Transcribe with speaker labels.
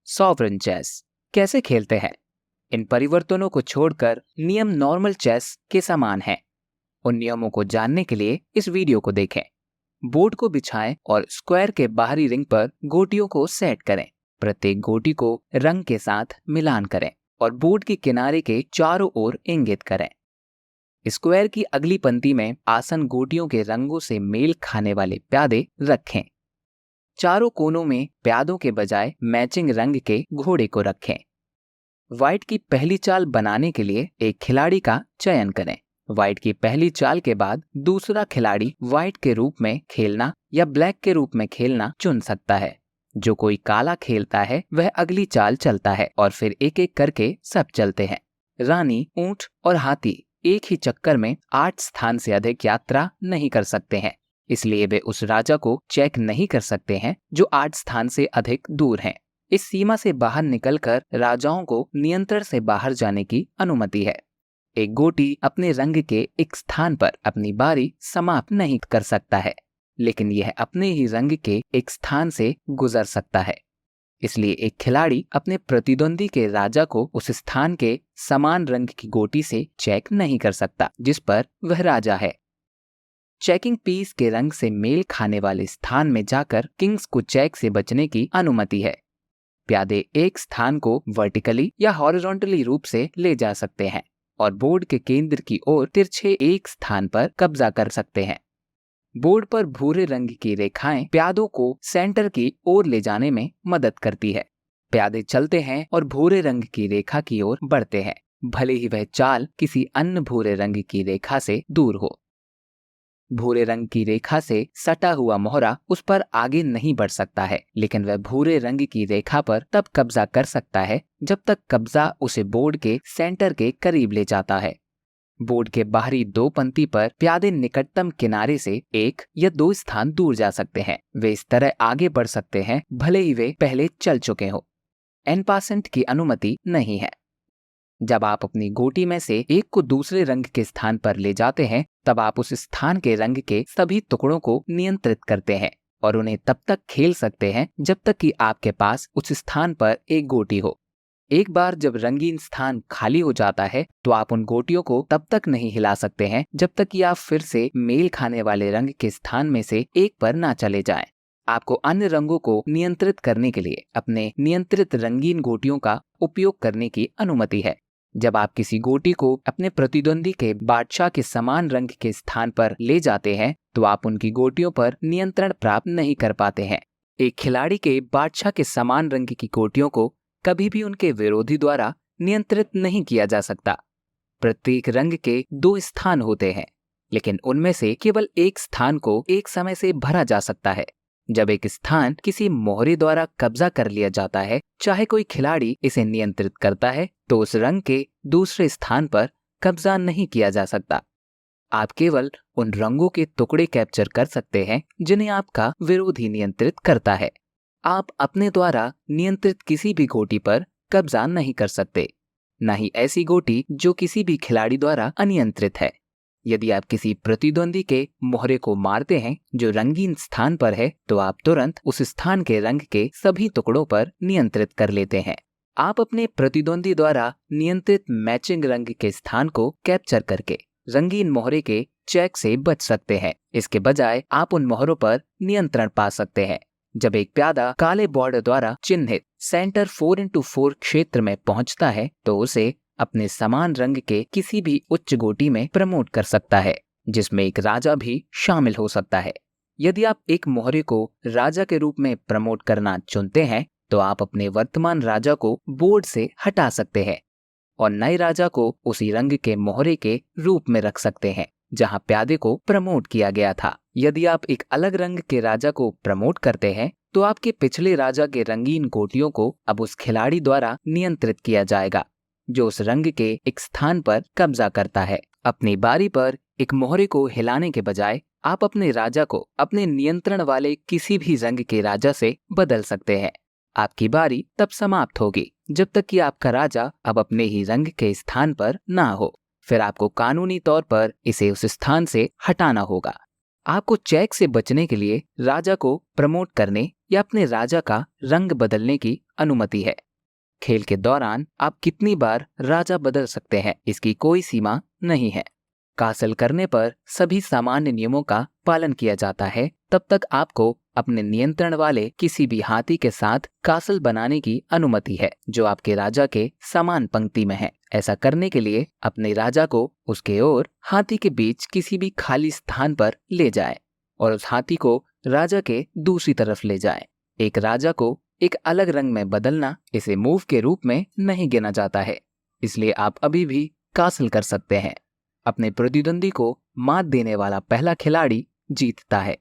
Speaker 1: Sovereign chess कैसे खेलते हैं। इन परिवर्तनों को छोड़कर नियम नॉर्मल चेस के समान हैं। उन नियमों को जानने के लिए इस वीडियो को देखें। बोर्ड को बिछाएं और स्क्वायर के बाहरी रिंग पर गोटियों को सेट करें। प्रत्येक गोटी को रंग के साथ मिलान करें और बोर्ड के किनारे के चारों ओर इंगित करें। स्क्वायर की अगली पंक्ति में आसन गोटियों के रंगों से मेल खाने वाले प्यादे रखें। चारों कोनों में प्यादों के बजाय मैचिंग रंग के घोड़े को रखें। व्हाइट की पहली चाल बनाने के लिए एक खिलाड़ी का चयन करें। व्हाइट की पहली चाल के बाद दूसरा खिलाड़ी व्हाइट के रूप में खेलना या ब्लैक के रूप में खेलना चुन सकता है। जो कोई काला खेलता है वह अगली चाल चलता है और फिर एक एक करके सब चलते हैं। रानी, ऊंट और हाथी एक ही चक्कर में 8 स्थान से अधिक यात्रा नहीं कर सकते हैं, इसलिए वे उस राजा को चेक नहीं कर सकते हैं जो 8 स्थान से अधिक दूर हैं। इस सीमा से बाहर निकलकर राजाओं को नियंत्रण से बाहर जाने की अनुमति है। एक गोटी अपने रंग के एक स्थान पर अपनी बारी समाप्त नहीं कर सकता है, लेकिन यह अपने ही रंग के एक स्थान से गुजर सकता है। इसलिए एक खिलाड़ी अपने प्रतिद्वंदी के राजा को उस स्थान के समान रंग की गोटी से चेक नहीं कर सकता जिस पर वह राजा है। चेकिंग पीस के रंग से मेल खाने वाले स्थान में जाकर किंग्स को चेक से बचने की अनुमति है। प्यादे एक स्थान को वर्टिकली या हॉरिजॉन्टली रूप से ले जा सकते हैं और बोर्ड के केंद्र की ओर तिरछे एक स्थान पर कब्जा कर सकते हैं। बोर्ड पर भूरे रंग की रेखाएं प्यादों को सेंटर की ओर ले जाने में मदद करती है। प्यादे चलते हैं और भूरे रंग की रेखा की ओर बढ़ते हैं, भले ही वह चाल किसी अन्य भूरे रंग की रेखा से दूर हो। भूरे रंग की रेखा से सटा हुआ मोहरा उस पर आगे नहीं बढ़ सकता है, लेकिन वह भूरे रंग की रेखा पर तब कब्जा कर सकता है जब तक कब्जा उसे बोर्ड के सेंटर के करीब ले जाता है। बोर्ड के बाहरी 2 पंक्ति पर प्यादे निकटतम किनारे से 1 या 2 स्थान दूर जा सकते हैं। वे इस तरह आगे बढ़ सकते हैं भले ही वे पहले चल चुके हों। एन पासेंट की अनुमति नहीं है। जब आप अपनी गोटी में से एक को दूसरे रंग के स्थान पर ले जाते हैं तब आप उस स्थान के रंग के सभी टुकड़ों को नियंत्रित करते हैं और उन्हें तब तक खेल सकते हैं जब तक कि आपके पास उस स्थान पर एक गोटी हो। एक बार जब रंगीन स्थान खाली हो जाता है तो आप उन गोटियों को तब तक नहीं हिला सकते हैं जब तक कि आप फिर से मेल खाने वाले रंग के स्थान में से एक पर ना चले जाएं। आपको अन्य रंगों को नियंत्रित करने के लिए अपने नियंत्रित रंगीन गोटियों का उपयोग करने की अनुमति है। जब आप किसी गोटी को अपने प्रतिद्वंदी के बादशाह के समान रंग के स्थान पर ले जाते हैं तो आप उनकी गोटियों पर नियंत्रण प्राप्त नहीं कर पाते हैं। एक खिलाड़ी के बादशाह के समान रंग की गोटियों को कभी भी उनके विरोधी द्वारा नियंत्रित नहीं किया जा सकता। प्रत्येक रंग के 2 स्थान होते हैं, लेकिन उनमें से केवल एक स्थान को एक समय से भरा जा सकता है। जब एक स्थान किसी मोहरे द्वारा कब्जा कर लिया जाता है, चाहे कोई खिलाड़ी इसे नियंत्रित करता है, तो उस रंग के दूसरे स्थान पर कब्जा नहीं किया जा सकता। आप केवल उन रंगों के टुकड़े कैप्चर कर सकते हैं जिन्हें आपका विरोधी नियंत्रित करता है। आप अपने द्वारा नियंत्रित किसी भी गोटी पर कब्जा नहीं कर सकते, न ही ऐसी गोटी जो किसी भी खिलाड़ी द्वारा अनियंत्रित है। यदि आप किसी प्रतिद्वंदी के मोहरे को मारते हैं जो रंगीन स्थान पर है तो आप तुरंत उस स्थान के रंग के सभी टुकड़ों पर नियंत्रित कर लेते हैं। आप अपने प्रतिद्वंदी द्वारा नियंत्रित मैचिंग रंग के स्थान को कैप्चर करके रंगीन मोहरे के चेक से बच सकते हैं। इसके बजाय आप उन मोहरों पर नियंत्रण पा सकते हैं। जब एक प्यादा काले बॉर्डर द्वारा चिन्हित सेंटर 4x4 क्षेत्र में पहुंचता है तो उसे अपने समान रंग के किसी भी उच्च गोटी में प्रमोट कर सकता है, जिसमें एक राजा भी शामिल हो सकता है। यदि आप एक मोहरे को राजा के रूप में प्रमोट करना चुनते हैं तो आप अपने वर्तमान राजा को बोर्ड से हटा सकते हैं और नए राजा को उसी रंग के मोहरे के रूप में रख सकते हैं जहां प्यादे को प्रमोट किया गया था। यदि आप एक अलग रंग के राजा को प्रमोट करते हैं तो आपके पिछले राजा के रंगीन गोटियों को अब उस खिलाड़ी द्वारा नियंत्रित किया जाएगा जो उस रंग के एक स्थान पर कब्जा करता है। अपनी बारी पर एक मोहरे को हिलाने के बजाय आप अपने राजा को अपने नियंत्रण वाले किसी भी रंग के राजा से बदल सकते हैं। आपकी बारी तब समाप्त होगी जब तक कि आपका राजा अब अपने ही रंग के स्थान पर ना हो। फिर आपको कानूनी तौर पर इसे उस स्थान से हटाना होगा। आपको चेक से बचने के लिए राजा को प्रमोट करने या अपने राजा का रंग बदलने की अनुमति है। खेल के दौरान आप कितनी बार राजा बदल सकते हैं इसकी कोई सीमा नहीं है। कासल करने पर सभी सामान्य नियमों का पालन किया जाता है। तब तक आपको अपने नियंत्रण वाले किसी भी हाथी के साथ कासल बनाने की अनुमति है जो आपके राजा के समान पंक्ति में है। ऐसा करने के लिए अपने राजा को उसके और हाथी के बीच किसी भी खाली स्थान पर ले जाए और उस हाथी को राजा के दूसरी तरफ ले जाए। एक राजा को एक अलग रंग में बदलना इसे मूव के रूप में नहीं गिना जाता है, इसलिए आप अभी भी कासल कर सकते हैं। अपने प्रतिद्वंदी को मात देने वाला पहला खिलाड़ी जीतता है।